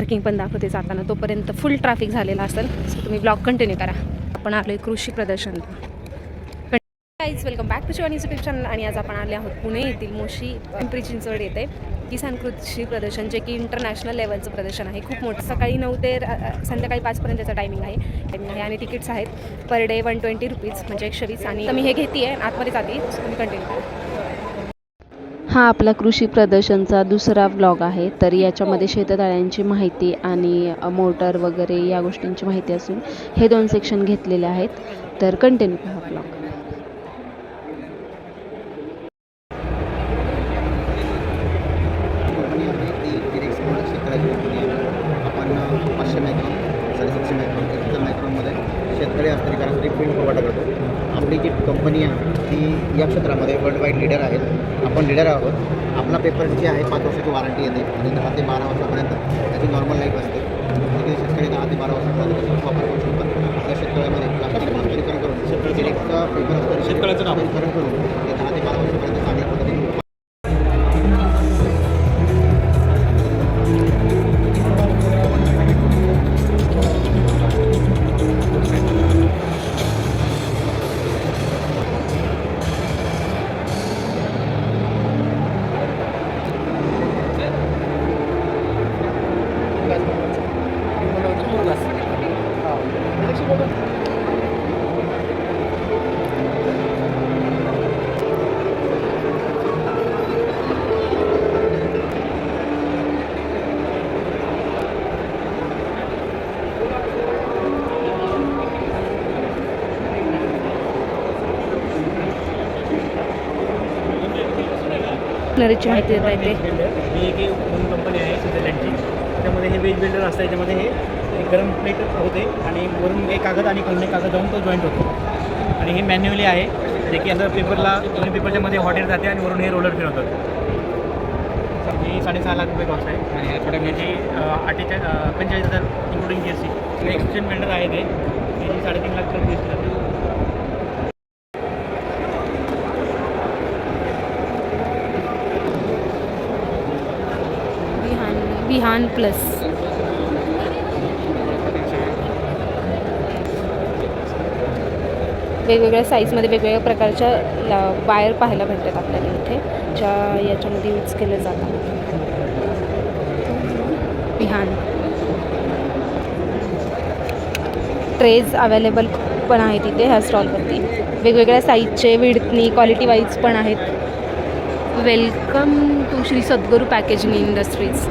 Parking पण दाखवते जाताना, तोपर्यंत फुल ट्रॅफिक झालेला असेल. सो तुम्ही ब्लॉग कंटिन्यू करा. आपण आलो आहे कृषी प्रदर्शनला. Guys welcome back to Shivani YouTube channel. आणि आज आपण आले आहोत पुणे येथील मोशी पिंपरी चिंचवड येथे किसान कृषी प्रदर्शन, जे की इंटरनॅशनल लेवलचं प्रदर्शन आहे. खूप मोठं, सकाळी 9 ते संध्याकाळी 5 त्याचा टायमिंग आहे. आणि तिकीट्स आहेत पर डे 120 रुपीज, म्हणजे 120. आणि मी हे घेते आहे, आतमध्ये जाते. तुम्ही कंटिन्यू करा. हा आपला कृषी प्रदर्शनचा दुसरा व्लॉग आहे. तर याच्यामध्ये शेततळ्यांची माहिती आणि मोटर वगैरे या गोष्टींची माहिती असून हे 2 सेक्शन घेतलेले आहेत. तर कंटिन्यू करा व्लॉग. आपण 500 मायक्रॉन 750 मायक्रॉन 1,000 मायक्रॉनमध्ये शेतकरी हस्तांतरणासाठी फील्ड पुरवठा करतो. आपली जी कंपनी आहे ती या क्षेत्रामध्ये वर्ल्ड वाईड लीडर आहेत. आपण लीडर आहोत. आपला पेपर जी आहे 5 वर्षाची वॉरंटी येते आणि 10 ते 12 वर्षापर्यंत त्याची नॉर्मल लाईफ असते. तिथे शेतकरी 10 ते 12 वर्षापर्यंत वापर करू शकतात. आपल्या शेतकऱ्यामध्ये प्लास्टिक हस्तांतरण करून शेतकऱ्याचा पेपर शेतकऱ्याचं हस्तांतरण करून ते 10 ते 12 वर्षापर्यंत चांगल्या पद्धतीने नरीची माहिती देत आहे ते. ही एक होम कंपनी आहे स्वित्झर्लंडची. त्याच्यामध्ये हे वेज बिल्डर असतं. याच्यामध्ये हे गरम प्लेट होते आणि वरून एक कागद आणि खालून एक कागद जाऊन तो जॉईंट होतो. आणि हे मॅन्युअली आहे, जे की असं पेपरला दोन्ही पेपरच्या मध्ये हॉट एअर जाते आणि वरून हे रोलर फिरवतात. ही 6.5 लाख रुपये कॉस्ट आहे. आणि ह्याची 45,000 इन्क्लुडिंग GST. एक्सचेंज बिल्डर आहे ते. त्याची 3.5 लाख GST जाते. विहान प्लस. वेगवेगळ्या साईजमध्ये वेगवेगळ्या प्रकारच्या वायर पाहायला भेटतात आपल्याला इथे, ज्या याच्यामध्ये यूज केले जातात. विहान ट्रेज अवेलेबल पण आहेत इथे ह्या स्टॉलवरती. वेगवेगळ्या साईजचे, विड्थनी, क्वालिटी वाईज पण आहेत. Welcome to Shri Sadhguru packaging industries.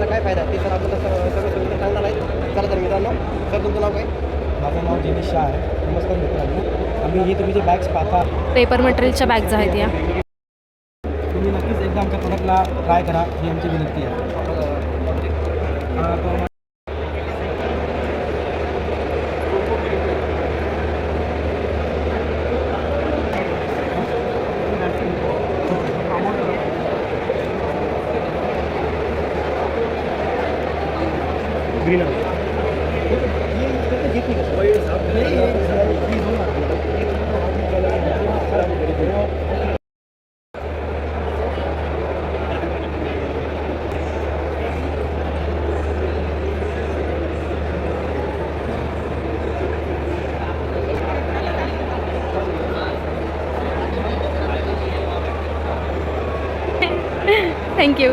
काय फायदा ते सर आपल्याला सगळं सुविधा सांगणार आहेत. चला तर मित्रांनो, सर तुमचं नाव काय? माझं नाव जिनेश शाह आहे. नमस्कार मित्रांनो. आम्ही हे तुम्ही जे बॅग्स पाहता, पेपर मटेरियलच्या बॅग्स आहेत या. तुम्ही नक्कीच एकदा आमच्या प्रोडक्टला ट्राय करा, ही आमची विनंती आहे. Green thank you.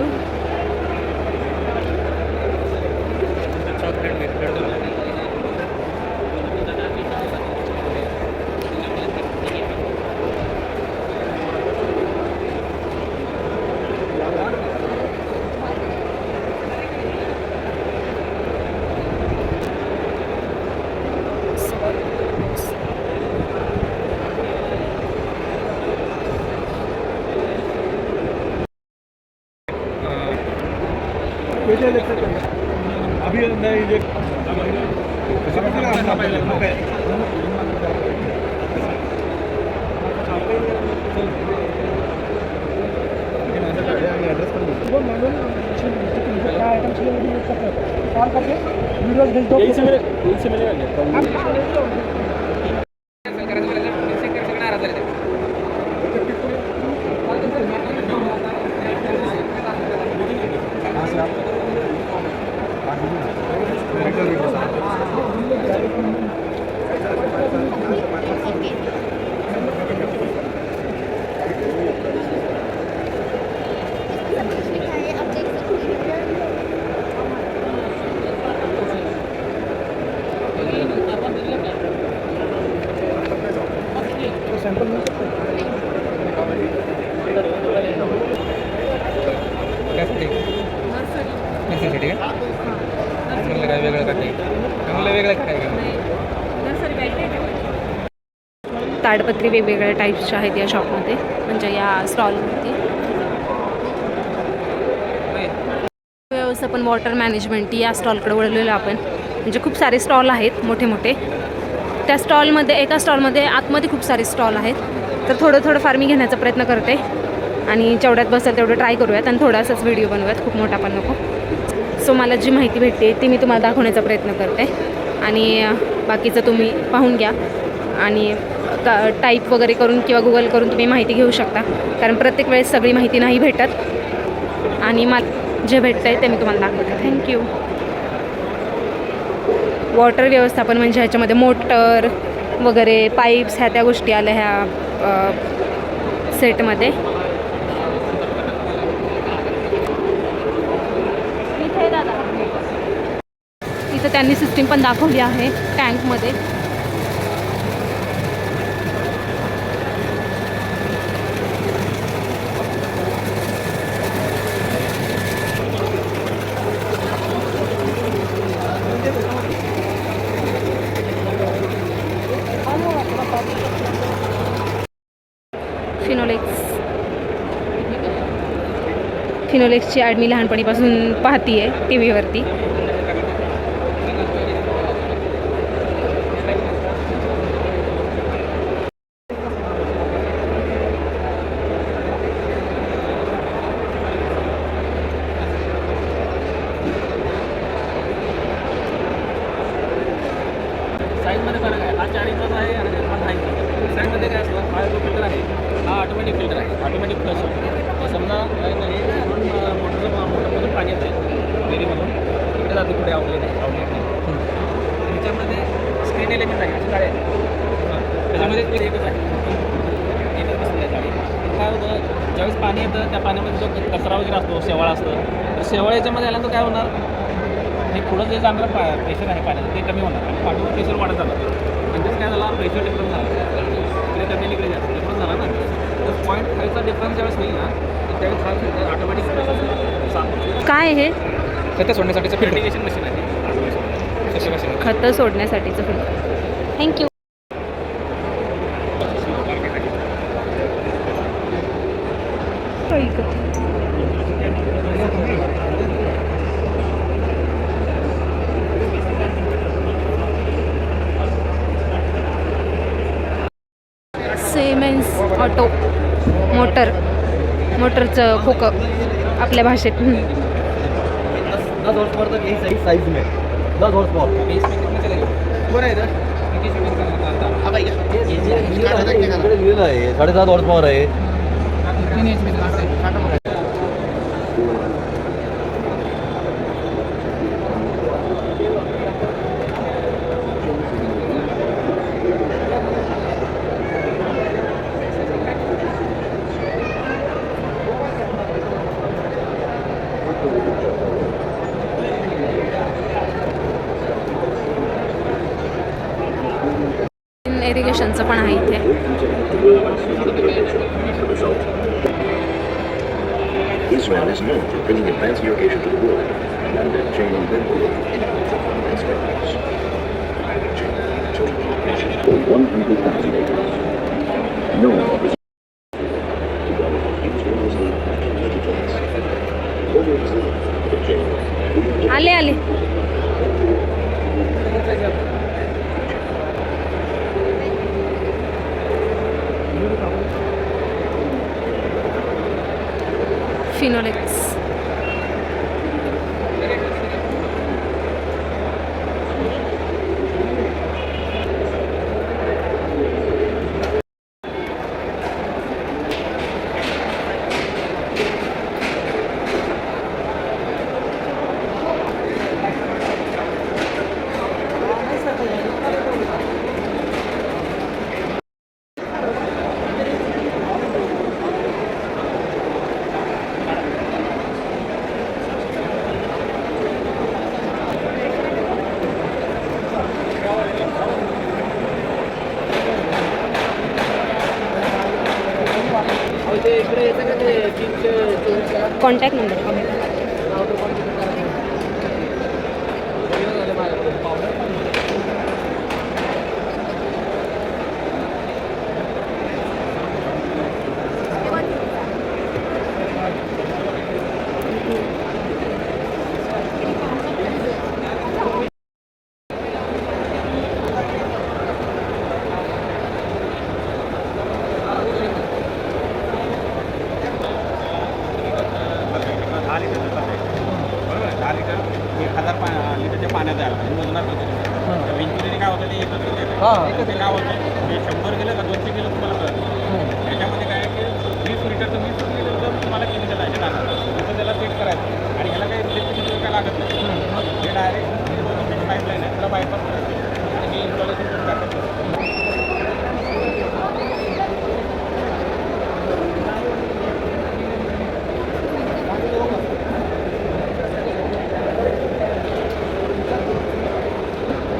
ताडपत्री वेगवेगळ्या टाईप्सच्या आहेत या शॉपमध्ये, म्हणजे या स्टॉलवरती. व्यवस्थापन वॉटर मॅनेजमेंट या स्टॉलकडे वळलेलो आपण. म्हणजे खूप सारे स्टॉल आहेत मोठे मोठे. त्या स्टॉलमध्ये एका स्टॉलमध्ये आतमध्ये खूप सारे स्टॉल आहेत. तर थोडं फार मी घेण्याचा प्रयत्न करते आणि जेवढ्यात बसेल तेवढं ट्राय करूयात आणि थोडासाच व्हिडिओ बनवूयात, खूप मोठा पण नको. सो मला जी माहिती भेटते ती मी तुम्हाला दाखवण्याचा प्रयत्न करते आणि बाकीचं तुम्ही पाहून घ्या आणि टाईप वगैरे करून किंवा गुगल करून तुम्ही माहिती घेऊ शकता, कारण प्रत्येक वेळेस सगळी माहिती नाही भेटत आणि मला जे भेटतं आहे ते मी तुम्हाला दाखवते. थँक्यू. वॉटर व्यवस्थापन म्हणजे ह्याच्यामध्ये मोटर वगैरे पाईप्स ह्या त्या गोष्टी आल्या ह्या सेटमध्ये. इथं त्यांनी सिस्टीम पण दाखवली आहे टँकमध्ये. फिनोलेक्सची ॲड मी लहानपणीपासून पाहते आहे टी व्हीवरती. साईजमध्ये फरक आहे. हा 40 इंचाचा आहे आणि हा 10 इंचाचा. साईजमध्ये काय असतं, हा जो फिल्टर आहे हा ऑटोमॅटिक फिल्टर आहे, ऑटोमॅटिक फ्लश होतो. समजा मोटरमधून पाणी येतं आहे विहिरीमधून, इकडे जातो पुढे आउटलेट आहे. त्याच्यामध्ये स्क्रीन एलिमेंट आहे असे काळे त्याच्यामध्ये एकच आहे, एकच बसलेलं आहे गाडी. काय होतं, ज्यावेळेस पाणी येतं त्या पाण्यामध्ये जो कचरा वगैरे असतो, शेवाळ असतं, तर शेवाळ याच्यामध्ये आल्यानंतर काय होणार, हे पुढं जे जाणारं प्रेशर आहे पाण्याचं ते कमी होणार आणि पाठीवर प्रेशर वाढत जाणार. म्हणजेच काय झाला, प्रेशर डिफरन्स झाला, इकडे कमी इकडे जास्त डिफरन्स झाला ना. तर 0.5चा डिफरन्स ज्यावेळेस होईल ना त्यावेळेस हा फिल्टर ऑटोमॅटिक काय हे खतं सोडण्यासाठीचं फिल्टरेशन मशीन आहे. खतं सोडण्यासाठीचं फिल्टर. थँक्यू. सिमेन्स ऑटो मोटरचं खोकं आपल्या भाषेत. 10 हॉर्स पावर तक यही साइज में 10 हॉर्स पावर बरं आहे ना. लिहिलं आहे 7.5 हॉर्स पावर आहे. इरिगेशनचं पण आहे इथे. Israel is known for bringing advanced irrigation to the world, and Jane Ben-Gurion expects total population of 100,000 acres. No one was developed continuously over the Jane Finolex. Contact number. लिटरच्या पाण्यात आहे मोजणार होतं विंचुरीने काय होतं ते एकच ते काय होतं ते 100 गेलं का 200 गेलं तुम्हाला कळतं. त्याच्यामध्ये काय आहे की 20 लिटरचं 20 लिटर तर तुम्हाला केमिकल आहे तिथं त्याला सेट करायचं आणि ह्याला काही इलेक्ट्रिसिटी काय लागत नाही. हे डायरेक्ट पाईपलाईन आहे त्याला बायपास करायचं आणि हे इन्स्टॉलेशन करून टाकायचं.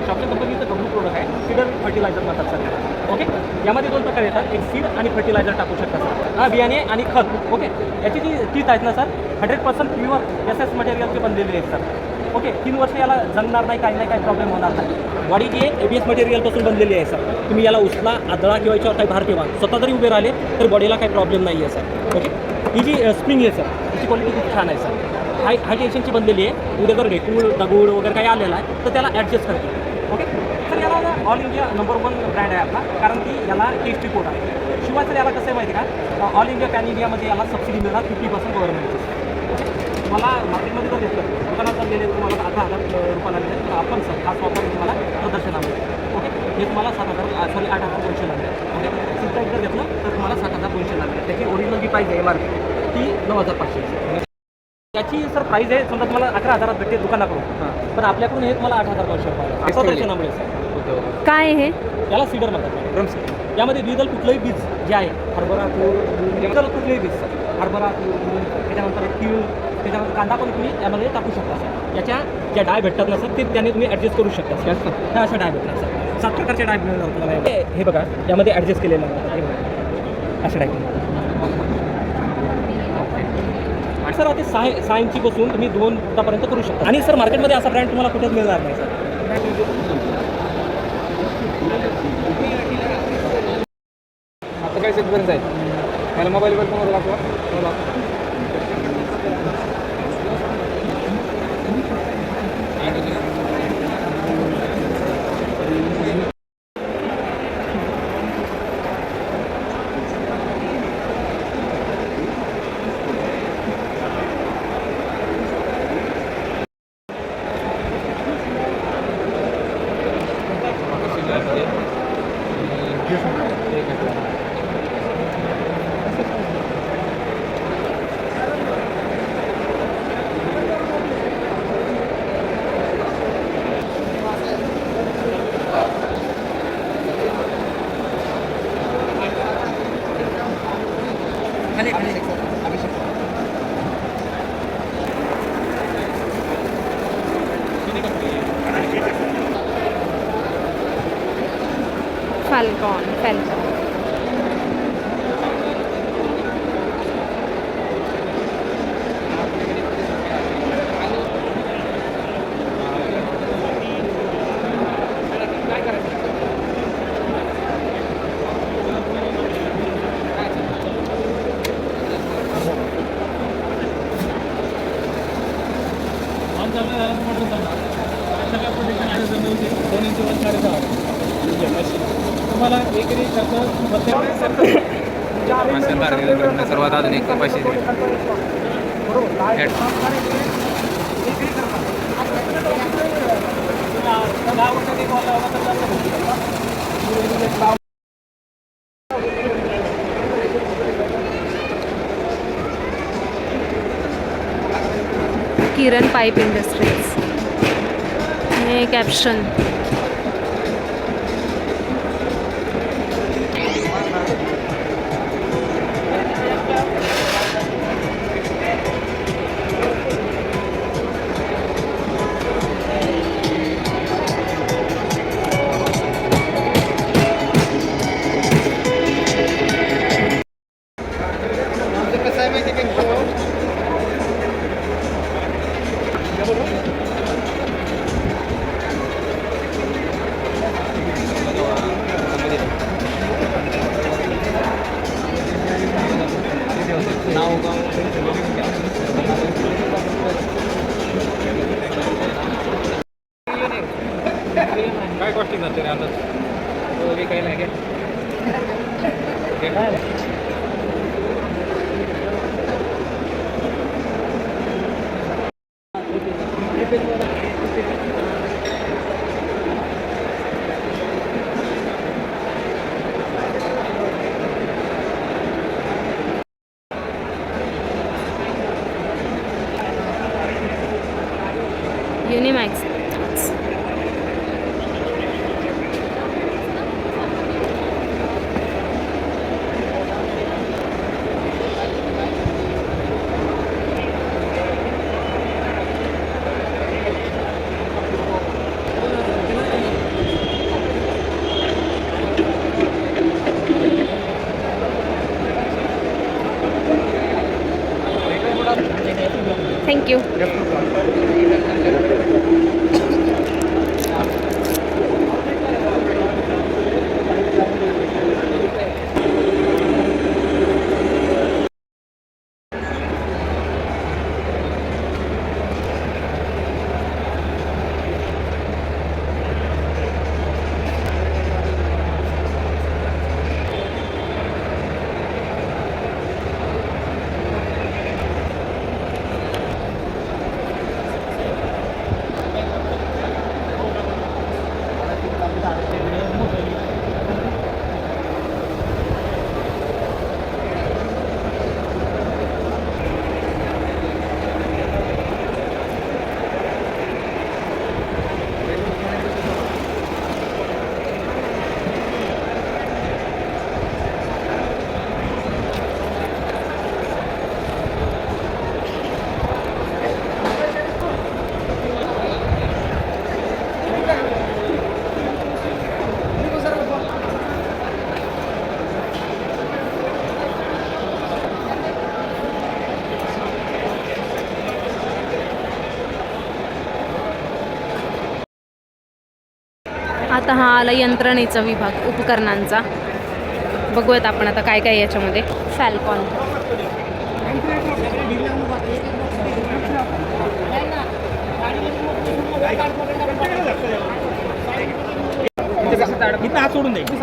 शॉपच्या कंपनीचं गहू प्रोडक्ट आहे सीडर फर्टिलायझर म्हणतात सर त्याला. ओके, यामध्ये 2 प्रकार येतात. एक सीड आणि फर्टिलायझर टाकू शकता सर. हा बियाणे आणि खत. ओके, याची जी टीथ आहेत ना सर 100% प्युअर SS मटेरियलचे बनलेले आहेत सर. ओके, 3 वर्ष याला जमणार नाही, काही प्रॉब्लेम होणार नाही. बॉडी जी आहे ABS मटेरियलपासून बनलेली आहे सर. तुम्ही याला उचला आदळा किंवा याच्यावर काही भार ठेवा स्वतः जरी उभे राहिले तर बॉडीला काही प्रॉब्लेम नाही आहे सर. ओके, ही जी स्प्रिंग आहे सर तिची क्वालिटी खूप छान आहे सर. हाय टेन्शनची बनलेली आहे. उद्या जर ढेकूळ दगड वगैरे काही आलेला आहे तर त्याला ॲडजस्ट करते. ओके सर, याला ऑल इंडिया नंबर 1 ब्रँड आहे आपला, कारण की याला टेस्टी कोड आहे. शिवाय सर याला कसं आहे माहिती का, ऑल इंडिया पॅन इंडियामध्ये याला सबसिडी मिळणार 50% गव्हर्नमेंटची. तुम्हाला मार्केटमध्ये जर घेतलं दुकानात चाललेले तुम्हाला 18,000 रुपयाला मिळेल. तर आपण सर खास ऑफर तुम्हाला प्रदर्शनामध्ये. ओके, हे तुम्हाला 8,200 लागेल. ओके, सिम्पल जर घेतलं तर तुम्हाला 7,200 लागेल. त्याची ओरिजिनल जी प्राईस आहे MRP ती 9,500. याची सर प्राईस आहे समजा तुम्हाला 11,000 भेटते दुकानाकडून, पण आपल्याकडून हे तुम्हाला 8,200 रुपये प्रदर्शनामुळे सर. काय आहे हे? याला सीडर म्हणतात. यामध्ये द्विदल कुठलंही बीज जे आहे हरभरा तूर द्विदल कुठलंही बीज सर, हरभरा तूर त्याच्यानंतर तीळ त्याच्यानंतर कांदा पण तुम्ही यामध्ये टाकू शकता सर. याच्या ज्या डाय भेटतात ना सर ते त्याने तुम्ही ॲडजस्ट करू शकता सर. ह्या अशा डाय भेटतात सर. 7 प्रकारचे डाय मिळणार तुम्हाला. हे बघा यामध्ये ॲडजस्ट केलेलं आहे अशा डाय. आणि सर आता 6 इंचीपासून तुम्ही 2 फुटापर्यंत करू शकता. आणि सर मार्केटमध्ये असा ब्रँड तुम्हाला कुठेच मिळणार नाही सर. आता काय सेटपर्यंत आहे मला मोबाईलवर पण दाखवा. फॅल्कॉन. सर्वात आधुनिक कपाशी किरण पाईप इंडस्ट्रीज हे कॅप्शन. कसं आहे माहिती आहे का काय कॉस्टिंग जाते रे आता काही नाही युनिमॅक्स. थँक्यू. आता हा आला यंत्रणेचा विभाग उपकरणांचा. बघूयात आपण आता काय काय याच्यामध्ये. फॅल्कॉन, इथं हात सोडून द्यायची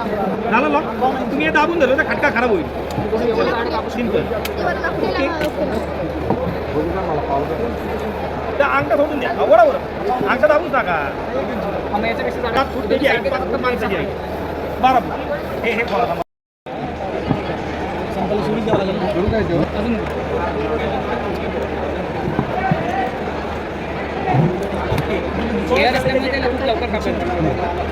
झाला लॉक. तुम्ही हे दाबून धरलं तर खटका खराब होईल. सिंपल. त्या अंगठा सोडून द्या. बरोबर अंगठा दाबून टाका. याच्यापेक्षा फक्त माणसाची आहे 12 फूट. हे खोला सोडून द्यावं लागेल. अजून लवकर कापायचं.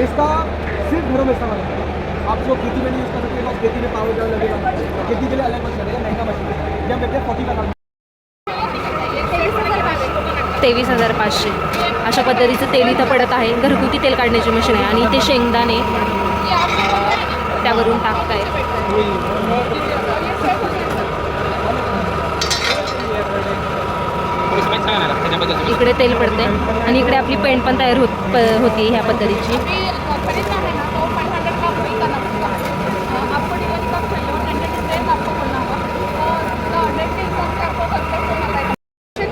इसका सिर्फ घरों में इस्तेमाल होता है। आप जो खेती में नहीं यूज़ कर सकते, आप खेती में पावर डाल लगेगा, खेती के लिए अलग मशीन लगेगा, महंगा मशीन है। ये हम कहते हैं 40 का काम। 23,500 अशा पद्धतीचं तेल इथं पडत आहे. घरगुती तेल काढण्याची मशीन आहे आणि ते शेंगदाणे त्यावरून टाकतायत. इकडे तेल पडते आणि इकडे आपली पेंट पण तयार होती ह्या पद्धतीची.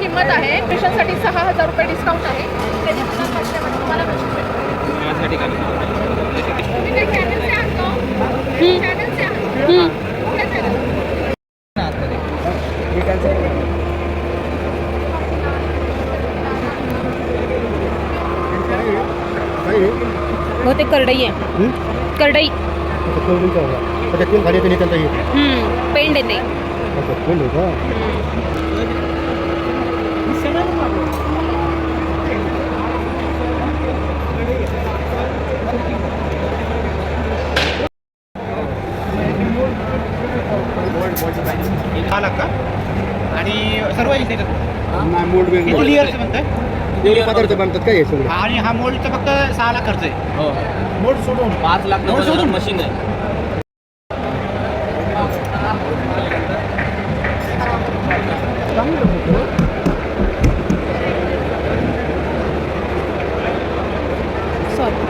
किंमत आहे पेशंटसाठी 6,000 रुपये डिस्काउंट आहे. तुम्हाला हो ते करडई आहे. करडई पेंड येते. का आणि सर्व इथे मोल्ड किती लेअर्स म्हणताय? एवढे पदार्थ बनतात काय हे सगळे? आणि हा मोल्डचा फक्त 6 लाख खर्च आहे. मोल्ड सोडून 5 लाख मोल्ड सोडून मशीन आहे. सॉरी.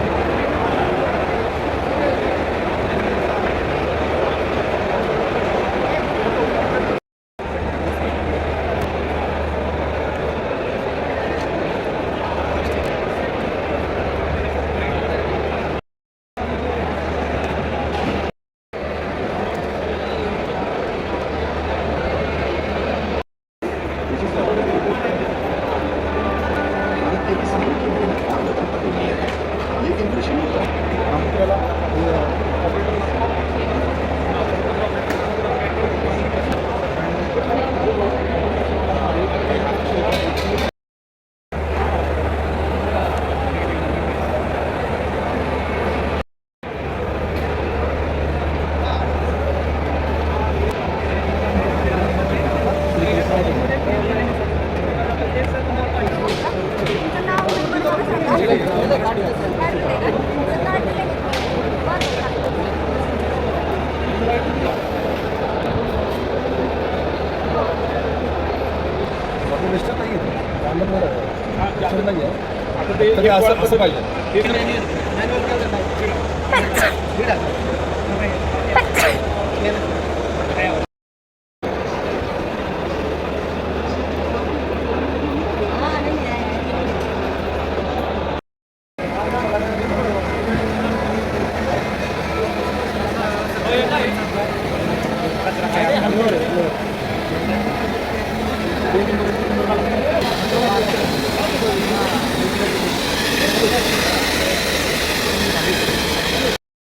असं पाहिजे.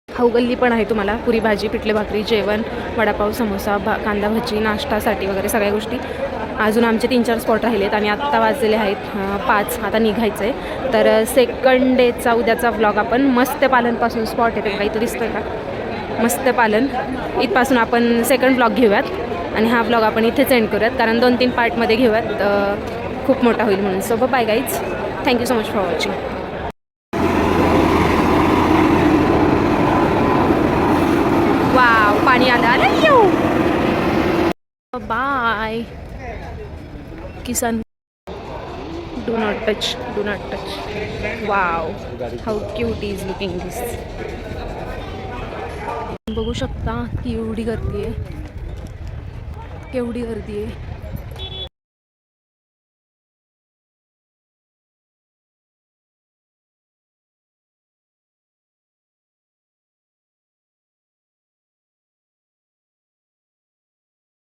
खाऊ गल्ली पण आहे तुम्हाला. पुरी भाजी, पिठले भाकरी, जेवण, वडापाव, समोसा, कांदा भजी, नाश्तासाठी वगैरे सगळ्या गोष्टी. अजून आमचे 3-4 स्पॉट राहिलेत आणि आत्ता वाजलेले आहेत 5. आता निघायचं आहे. तर सेकंड डेचा उद्याचा व्लॉग आपण मत्स्यपालनपासून स्पॉट येते बघा, इथं दिसतोय का मत्स्यपालन, इथपासून आपण सेकंड व्लॉग घेऊयात आणि हा व्लॉग आपण इथेच एंड करूयात कारण 2-3 पार्टमध्ये घेऊयात, खूप मोठा होईल म्हणून. So bye guys, thank you so much for watching. Wow, पाणी आलं आलं येऊ. Bye Kisan. Do not touch, do not touch. Wow, how cute is looking this. बघू शकता केवढी गर्दी आहे, केवढी गर्दी आहे.